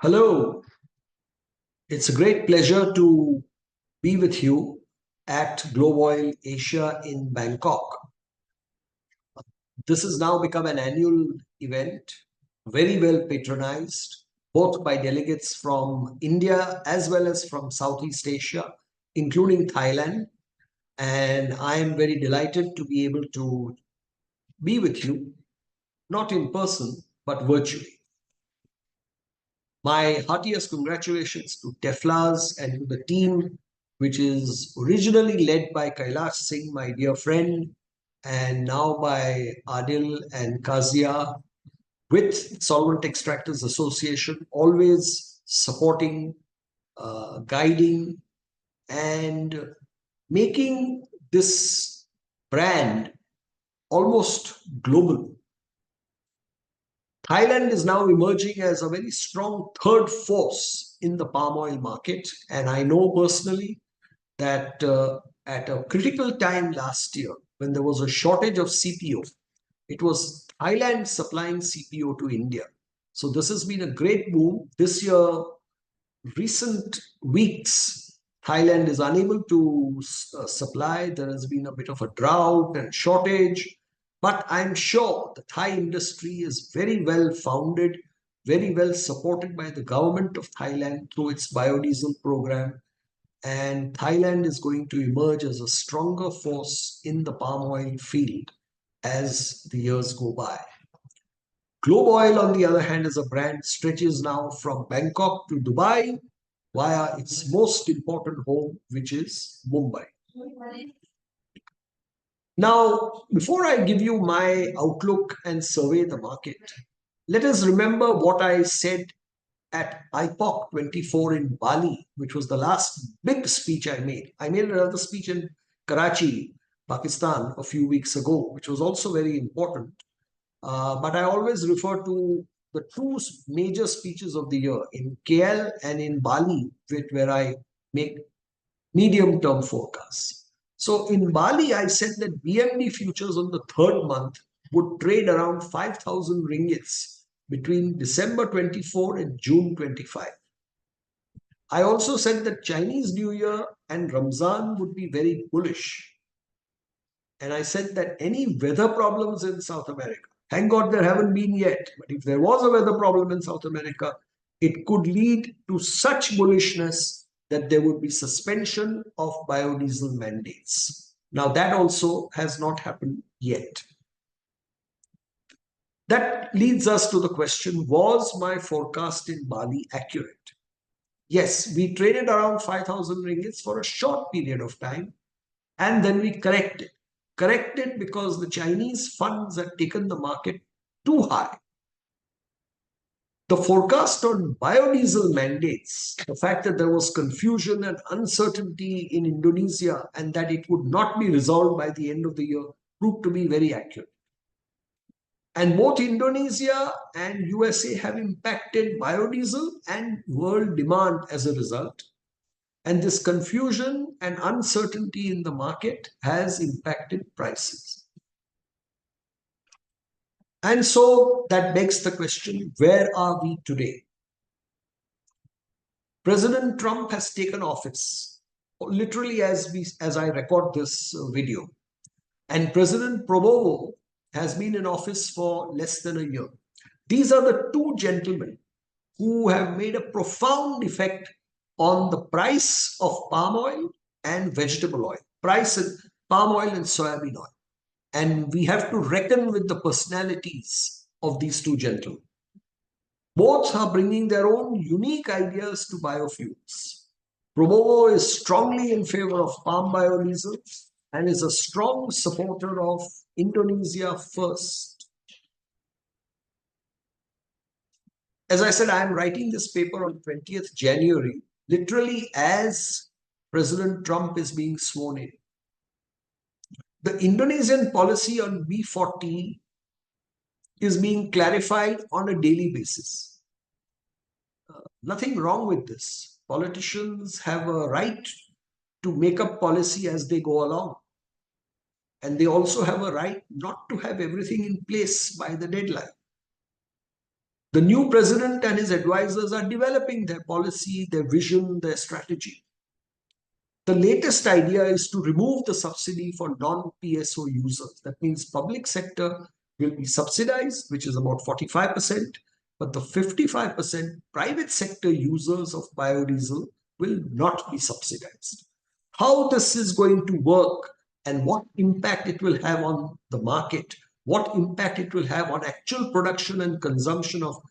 Hello, it's a great pleasure to be with you at Globoil Asia in Bangkok. This has now become an annual event, very well patronized, both by delegates from India as well as from Southeast Asia, including Thailand. And I am very delighted to be able to be with you, not in person, but virtually. My heartiest congratulations to Teflas and to the team, which is originally led by Kailash Singh, my dear friend, and now by Adil and Kazia, with Solvent Extractors Association, always supporting, guiding, and making this brand almost global. Thailand is now emerging as a very strong third force in the palm oil market. And I know personally that at a critical time last year, when there was a shortage of CPO, it was Thailand supplying CPO to India. So this has been a great boom. This year, recent weeks, Thailand is unable to supply. There has been a bit of a drought and shortage. But I'm sure the Thai industry is very well founded, very well supported by the government of Thailand through its biodiesel program. And Thailand is going to emerge as a stronger force in the palm oil field as the years go by. Globoil, on the other hand, as a brand, stretches now from Bangkok to Dubai via its most important home, which is Mumbai. Now, before I give you my outlook and survey the market, let us remember what I said at IPOC 24 in Bali, which was the last big speech I made. I made another speech in Karachi, Pakistan, a few weeks ago, which was also very important. But I always refer to the two major speeches of the year in KL and in Bali, where I make medium term forecasts. So in Bali, I said that BMD futures on the third month would trade around 5,000 ringgits between December 24 and June 25. I also said that Chinese New Year and Ramzan would be very bullish. And I said that any weather problems in South America, thank God there haven't been yet, but if there was a weather problem in South America, it could lead to such bullishness that there would be suspension of biodiesel mandates. Now, that also has not happened yet. That leads us to the question, was my forecast in Bali accurate? Yes, we traded around 5,000 ringgits for a short period of time, and then we corrected. Corrected because the Chinese funds had taken the market too high. The forecast on biodiesel mandates, the fact that there was confusion and uncertainty in Indonesia and that it would not be resolved by the end of the year, proved to be very accurate. And both Indonesia and USA have impacted biodiesel and world demand as a result. And this confusion and uncertainty in the market has impacted prices. And so that begs the question, where are we today? President Trump has taken office, literally as I record this video. And President Probowo has been in office for less than a year. These are the two gentlemen who have made a profound effect on the price of palm oil and vegetable oil, price of palm oil and soybean oil. And we have to reckon with the personalities of these two gentlemen. Both are bringing their own unique ideas to biofuels. Probowo is strongly in favor of palm biodiesel and is a strong supporter of Indonesia first. As I said, I am writing this paper on 20th January, literally as President Trump is being sworn in. The Indonesian policy on B40 is being clarified on a daily basis. Nothing wrong with this. Politicians have a right to make up policy as they go along. And they also have a right not to have everything in place by the deadline. The new president and his advisors are developing their policy, their vision, their strategy. The latest idea is to remove the subsidy for non-PSO users. That means public sector will be subsidized, which is about 45%, but the 55% private sector users of biodiesel will not be subsidized. How this is going to work and what impact it will have on the market, what impact it will have on actual production and consumption of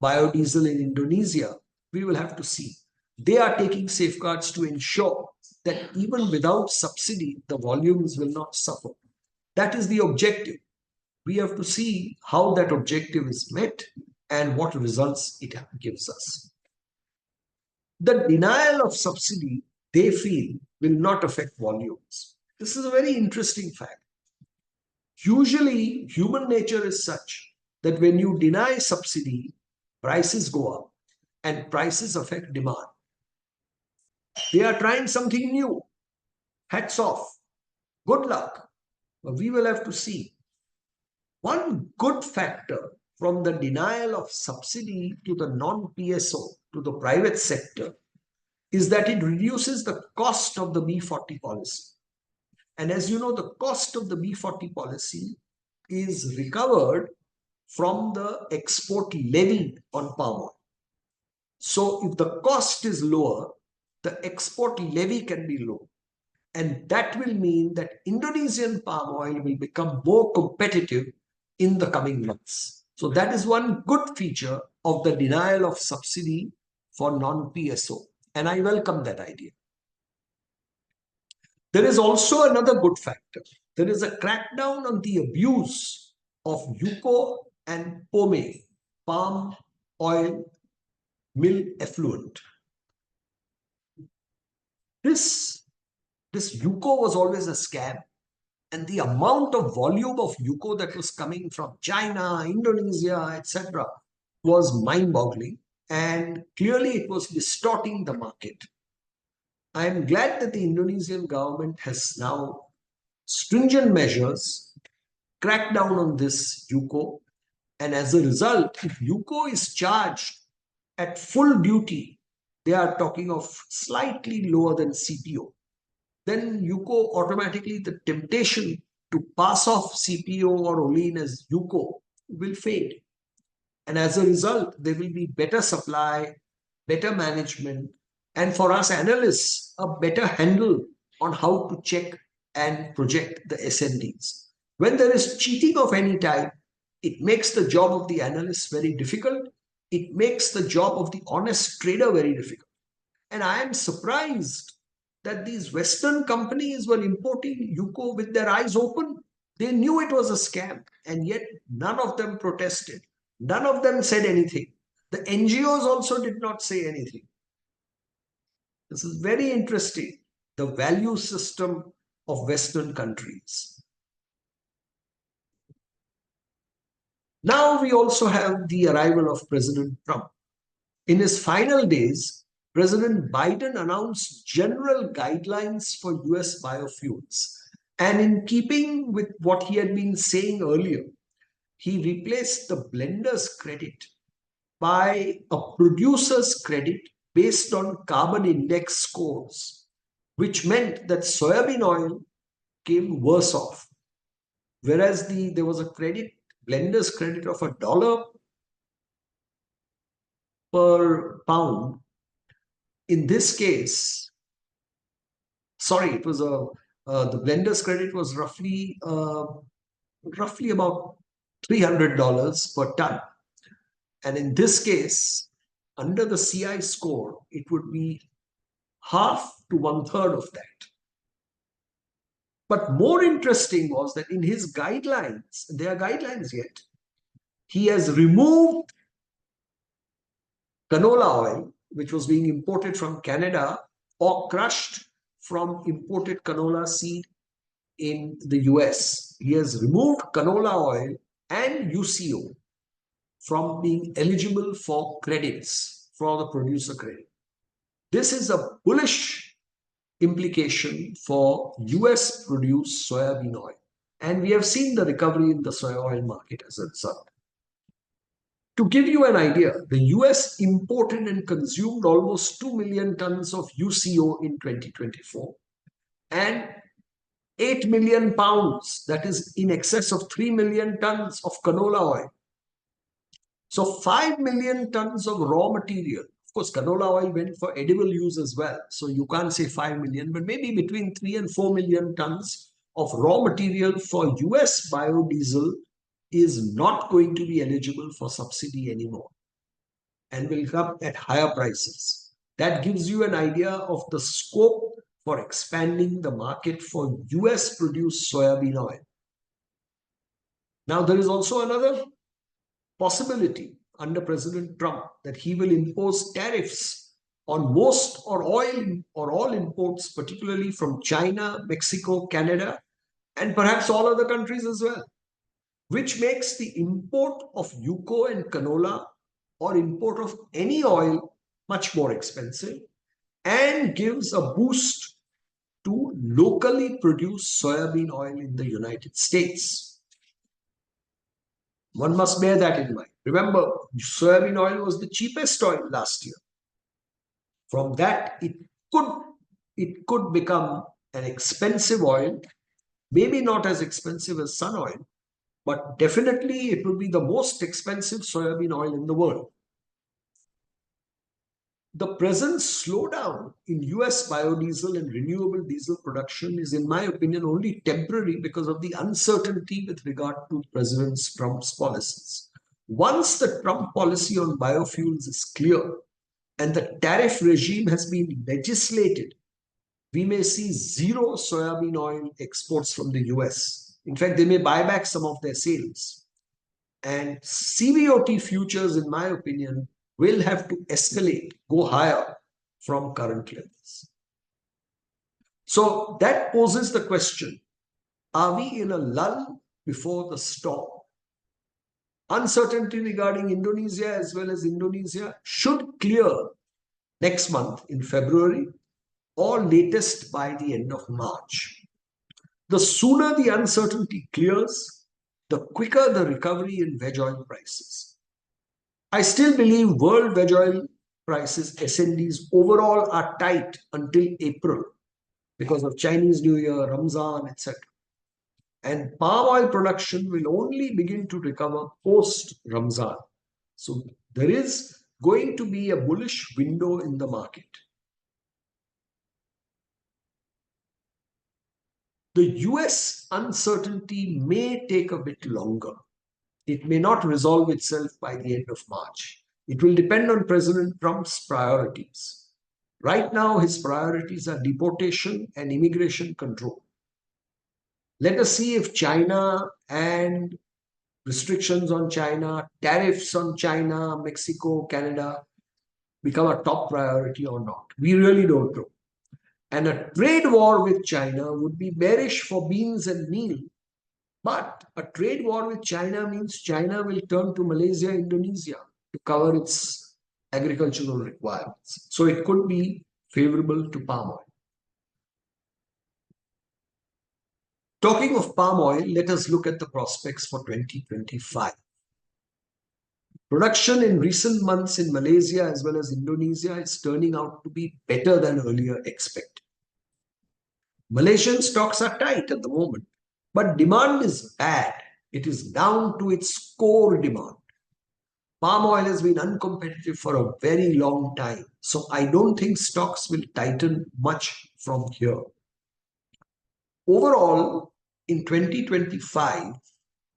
biodiesel in Indonesia, we will have to see. They are taking safeguards to ensure that even without subsidy, the volumes will not suffer. That is the objective. We have to see how that objective is met and what results it gives us. The denial of subsidy, they feel, will not affect volumes. This is a very interesting fact. Usually, human nature is such that when you deny subsidy, prices go up and prices affect demand. They are trying something new. Hats off. Good luck. But we will have to see. One good factor from the denial of subsidy to the non-PSO, to the private sector, is that it reduces the cost of the B40 policy. And as you know, the cost of the B40 policy is recovered from the export levy on palm oil. So if the cost is lower, the export levy can be low. And that will mean that Indonesian palm oil will become more competitive in the coming months. So that is one good feature of the denial of subsidy for non-PSO. And I welcome that idea. There is also another good factor. There is a crackdown on the abuse of UCO and POME, palm oil mill effluent. This UCO was always a scam, and the amount of volume of UCO that was coming from China, Indonesia, etc. was mind-boggling, and clearly it was distorting the market. I am glad that the Indonesian government has now stringent measures, cracked down on this UCO, and as a result, if UCO is charged at full duty, they are talking of slightly lower than CPO. Then UCO automatically, the temptation to pass off CPO or Olein as UCO will fade. And as a result, there will be better supply, better management, and for us analysts, a better handle on how to check and project the SNDs. When there is cheating of any type, it makes the job of the analyst very difficult. It makes the job of the honest trader very difficult. And I am surprised that these Western companies were importing UCO with their eyes open. They knew it was a scam, and yet none of them protested. None of them said anything. The NGOs also did not say anything. This is very interesting, the value system of Western countries. Now we also have the arrival of President Trump. In his final days, President Biden announced general guidelines for US biofuels. And in keeping with what he had been saying earlier, he replaced the blender's credit by a producer's credit based on carbon index scores, which meant that soybean oil came worse off. Whereas there was a blender's credit of $1 per pound. In this case, sorry, it was the blender's credit was roughly about $300 per ton. And in this case, under the CI score, it would be half to 1/3 of that. But more interesting was that in his guidelines, there are guidelines yet, he has removed canola oil, which was being imported from Canada or crushed from imported canola seed in the US. He has removed canola oil and UCO from being eligible for credits, for the producer credit. This is a bullish implication for US produced soybean oil. And we have seen the recovery in the soy oil market as a result. To give you an idea, the US imported and consumed almost 2 million tons of UCO in 2024 and 8 million pounds, that is in excess of 3 million tons of canola oil. So 5 million tons of raw material. Of course, canola oil went for edible use as well. So you can't say 5 million, but maybe between 3 and 4 million tons of raw material for US biodiesel is not going to be eligible for subsidy anymore and will come at higher prices. That gives you an idea of the scope for expanding the market for US produced soybean oil. Now, there is also another possibility under President Trump that he will impose tariffs on most or all imports, particularly from China, Mexico, Canada, and perhaps all other countries as well, which makes the import of UCO and canola or import of any oil much more expensive and gives a boost to locally produced soybean oil in the United States. One must bear that in mind. Remember, soybean oil was the cheapest oil last year. From that, it could become an expensive oil, maybe not as expensive as sun oil, but definitely it will be the most expensive soybean oil in the world. The present slowdown in US biodiesel and renewable diesel production is, in my opinion, only temporary because of the uncertainty with regard to President Trump's policies. Once the Trump policy on biofuels is clear and the tariff regime has been legislated, we may see zero soybean oil exports from the US. In fact, they may buy back some of their sales. And CBOT futures, in my opinion, will have to escalate, go higher from current levels. So that poses the question, are we in a lull before the storm? Uncertainty regarding Indonesia as well as Indonesia should clear next month in February or latest by the end of March. The sooner the uncertainty clears, the quicker the recovery in veg oil prices. I still believe world veg oil prices, SNDs, overall are tight until April because of Chinese New Year, Ramzan, etc. And palm oil production will only begin to recover post-Ramzan. So there is going to be a bullish window in the market. The US uncertainty may take a bit longer. It may not resolve itself by the end of March. It will depend on President Trump's priorities. Right now, his priorities are deportation and immigration control. Let us see if China and restrictions on China, tariffs on China, Mexico, Canada become a top priority or not. We really don't know. And a trade war with China would be bearish for beans and meal. But a trade war with China means China will turn to Malaysia, Indonesia to cover its agricultural requirements. So it could be favorable to palm oil. Talking of palm oil, let us look at the prospects for 2025. Production in recent months in Malaysia as well as Indonesia is turning out to be better than earlier expected. Malaysian stocks are tight at the moment, but demand is bad. It is down to its core demand. Palm oil has been uncompetitive for a very long time, so I don't think stocks will tighten much from here. Overall, in 2025,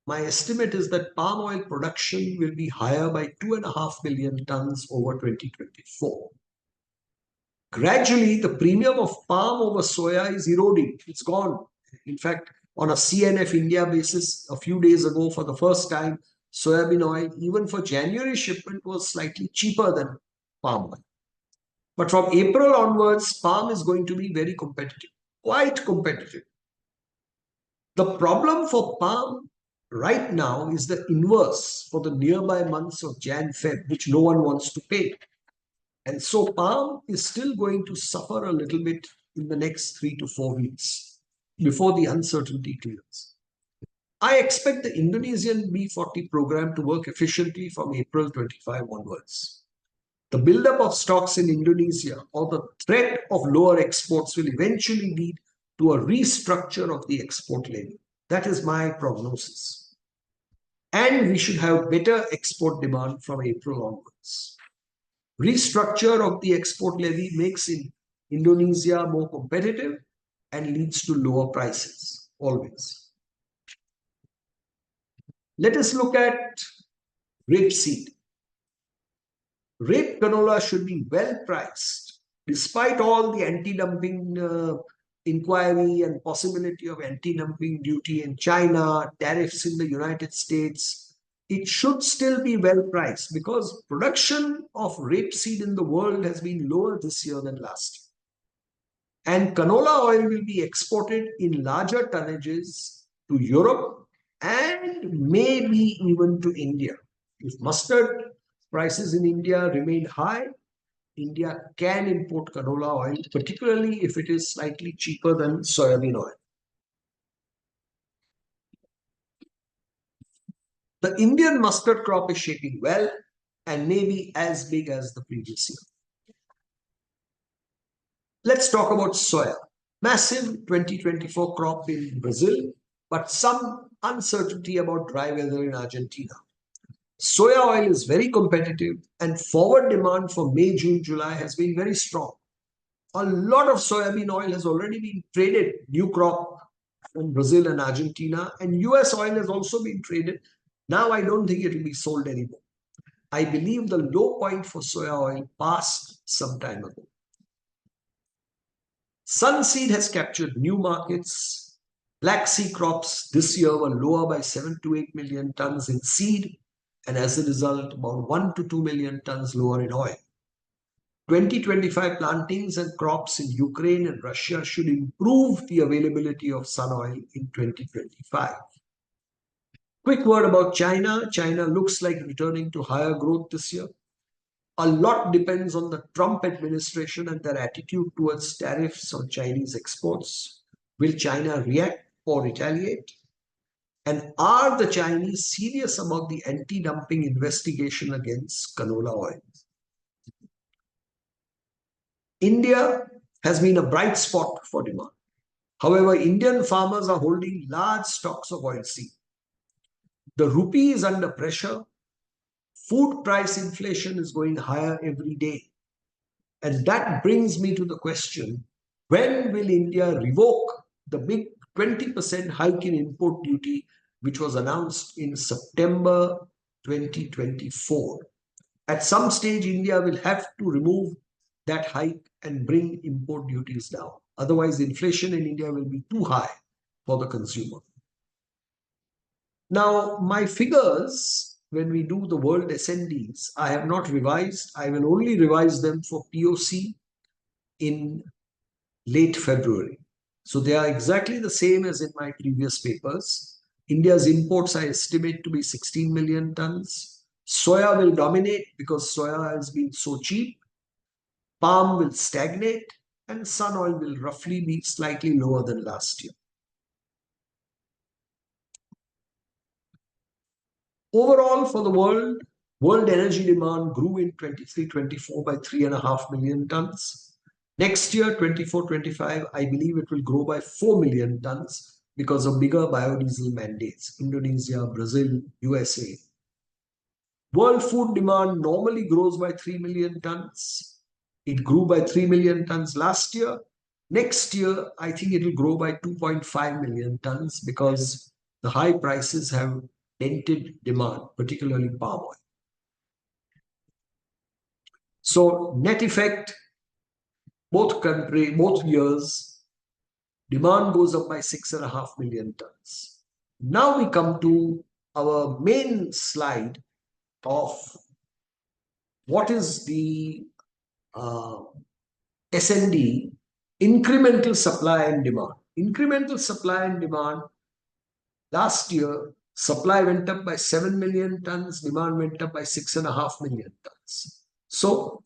my estimate is that palm oil production will be higher by 2.5 million tons over 2024. Gradually, the premium of palm over soya is eroding. It's gone. In fact, on a CNF India basis, a few days ago, for the first time, soybean oil, even for January shipment, was slightly cheaper than palm oil. But from April onwards, palm is going to be very competitive, quite competitive. The problem for palm right now is the inverse for the nearby months of Jan, Feb, which no one wants to pay. And so palm is still going to suffer a little bit in the next 3 to 4 weeks before the uncertainty clears. I expect the Indonesian B40 program to work efficiently from April 25 onwards. The buildup of stocks in Indonesia or the threat of lower exports will eventually lead to a restructure of the export levy. That is my prognosis. And we should have better export demand from April onwards. Restructure of the export levy makes Indonesia more competitive and leads to lower prices, always. Let us look at rapeseed. Rape canola should be well priced. Despite all the anti-dumping inquiry and possibility of anti-dumping duty in China, tariffs in the United States, it should still be well priced because production of rapeseed in the world has been lower this year than last year. And canola oil will be exported in larger tonnages to Europe and maybe even to India. If mustard prices in India remain high, India can import canola oil, particularly if it is slightly cheaper than soybean oil. The Indian mustard crop is shaping well and may be as big as the previous year. Let's talk about soya. Massive 2024 crop in Brazil, but some uncertainty about dry weather in Argentina. Soya oil is very competitive and forward demand for May, June, July has been very strong. A lot of soybean oil has already been traded, new crop from Brazil and Argentina, and US oil has also been traded. Now I don't think it will be sold anymore. I believe the low point for soya oil passed some time ago. Sunseed has captured new markets. Black sea crops this year were lower by 7 to 8 million tons in seed, and as a result, about 1 to 2 million tons lower in oil. 2025 plantings and crops in Ukraine and Russia should improve the availability of sun oil in 2025. Quick word about China. China looks like returning to higher growth this year. A lot depends on the Trump administration and their attitude towards tariffs on Chinese exports. Will China react or retaliate? And are the Chinese serious about the anti-dumping investigation against canola oil? India has been a bright spot for demand. However, Indian farmers are holding large stocks of oilseed. The rupee is under pressure. Food price inflation is going higher every day. And that brings me to the question, when will India revoke the big 20% hike in import duty, which was announced in September 2024? At some stage, India will have to remove that hike and bring import duties down. Otherwise, inflation in India will be too high for the consumer. Now, my figures, when we do the world SNDs, I have not revised. I will only revise them for POC in late February. So they are exactly the same as in my previous papers. India's imports I estimate to be 16 million tons. Soya will dominate because soya has been so cheap. Palm will stagnate and sun oil will roughly be slightly lower than last year. Overall, for the world energy demand grew in 23-24 by 3.5 million tons. Next year, 24-25, I believe it will grow by 4 million tons because of bigger biodiesel mandates, Indonesia, Brazil, USA. World food demand normally grows by 3 million tons. It grew by 3 million tons last year. Next year, I think it will grow by 2.5 million tons because the high prices have dented demand, particularly palm oil. So net effect, both years, demand goes up by 6.5 million tons. Now we come to our main slide of what is the SND, incremental supply and demand. Incremental supply and demand, last year, supply went up by 7 million tons, demand went up by 6.5 million tons. So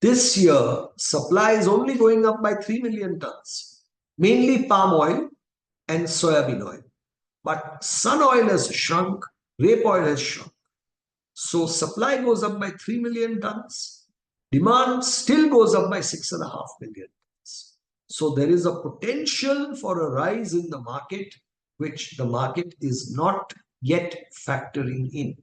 this year, supply is only going up by 3 million tons, mainly palm oil and soybean oil. But sun oil has shrunk, rape oil has shrunk. So supply goes up by 3 million tons. Demand still goes up by 6.5 million tons. So there is a potential for a rise in the market, which the market is not yet factoring in.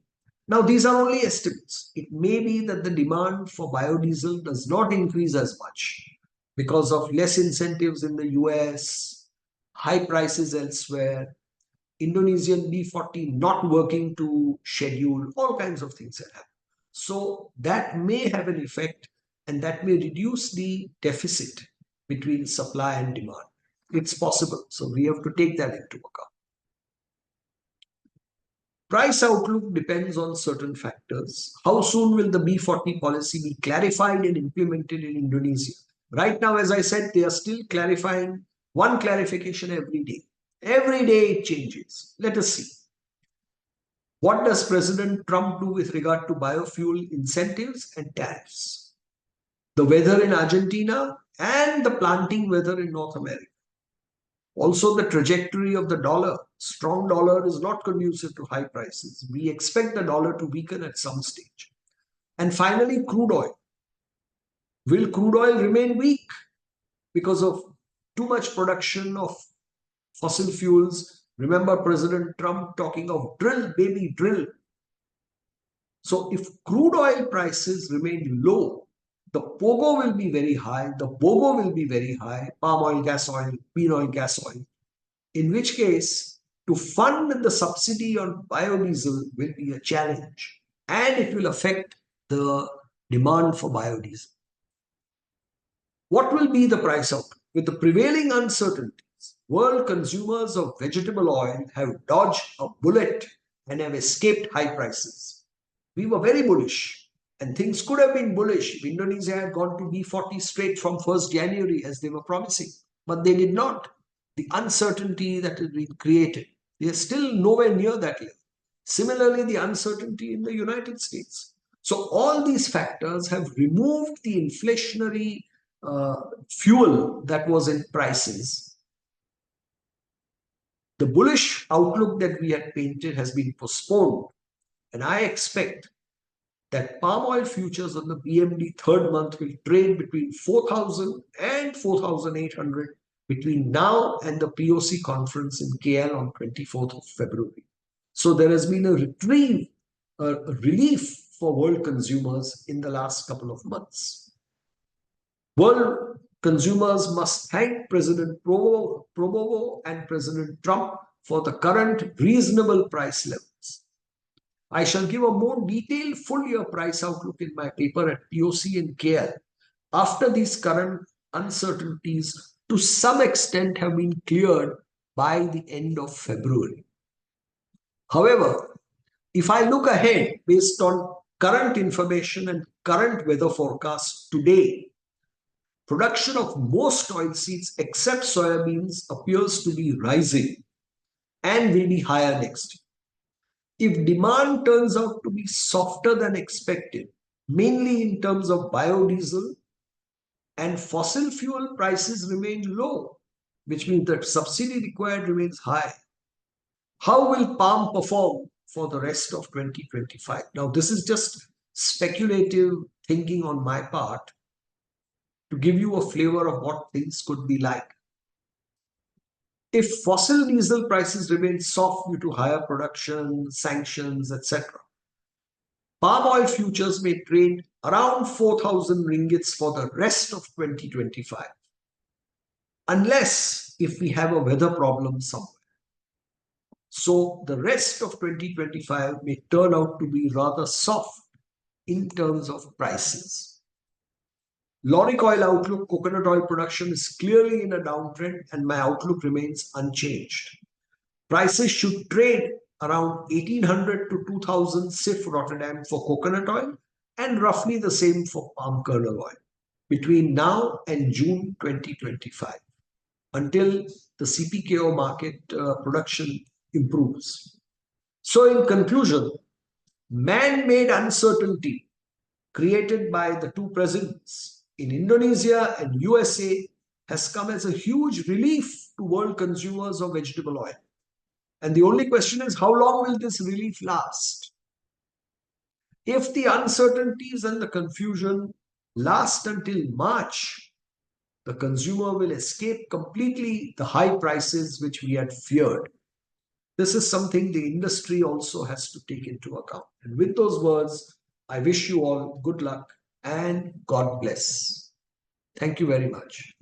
Now, these are only estimates. It may be that the demand for biodiesel does not increase as much because of less incentives in the US, high prices elsewhere, Indonesian B40 not working to schedule, all kinds of things that happen. So that may have an effect and that may reduce the deficit between supply and demand. It's possible. So we have to take that into account. Price outlook depends on certain factors. How soon will the B40 policy be clarified and implemented in Indonesia? Right now, as I said, they are still clarifying one clarification every day. Every day it changes. Let us see. What does President Trump do with regard to biofuel incentives and tariffs? The weather in Argentina and the planting weather in North America. Also, the trajectory of the dollar. Strong dollar is not conducive to high prices. We expect the dollar to weaken at some stage. And finally, crude oil. Will crude oil remain weak because of too much production of fossil fuels? Remember President Trump talking of drill, baby, drill. So if crude oil prices remain low, the POGO will be very high, the BOGO will be very high, palm oil, gas oil, bean oil, gas oil. In which case, to fund the subsidy on biodiesel will be a challenge and it will affect the demand for biodiesel. What will be the price outlook? With the prevailing uncertainties, world consumers of vegetable oil have dodged a bullet and have escaped high prices. We were very bullish and things could have been bullish if Indonesia had gone to B40 straight from 1st January as they were promising, but they did not. The uncertainty that has been created, they are still nowhere near that level. Similarly, the uncertainty in the United States. So all these factors have removed the inflationary fuel that was in prices. The bullish outlook that we had painted has been postponed, and I expect that palm oil futures on the BMD third month will trade between 4,000 and 4,800 between now and the POC conference in KL on 24th of February. So there has been a reprieve, a relief for world consumers in the last couple of months. World consumers must thank President Probowo and President Trump for the current reasonable price levels. I shall give a more detailed full-year price outlook in my paper at POC in KL after these current uncertainties to some extent have been cleared by the end of February. However, if I look ahead based on current information and current weather forecasts today, production of most oilseeds except soybeans appears to be rising and will be higher next year. If demand turns out to be softer than expected, mainly in terms of biodiesel, and fossil fuel prices remain low, which means that subsidy required remains high, how will palm perform for the rest of 2025? Now, this is just speculative thinking on my part to give you a flavor of what things could be like. If fossil diesel prices remain soft due to higher production, sanctions, etc., palm oil futures may trade around 4,000 ringgits for the rest of 2025, unless if we have a weather problem somewhere. So the rest of 2025 may turn out to be rather soft in terms of prices. Lauric oil outlook, coconut oil production is clearly in a downtrend and my outlook remains unchanged. Prices should trade around 1,800 to 2,000 CIF Rotterdam for coconut oil and roughly the same for palm kernel oil between now and June 2025 until the CPKO market production improves. So in conclusion, man-made uncertainty created by the two presidents in Indonesia and USA has come as a huge relief to world consumers of vegetable oil. And the only question is, how long will this relief last? If the uncertainties and the confusion last until March, the consumer will escape completely the high prices which we had feared. This is something the industry also has to take into account. And with those words, I wish you all good luck and God bless. Thank you very much.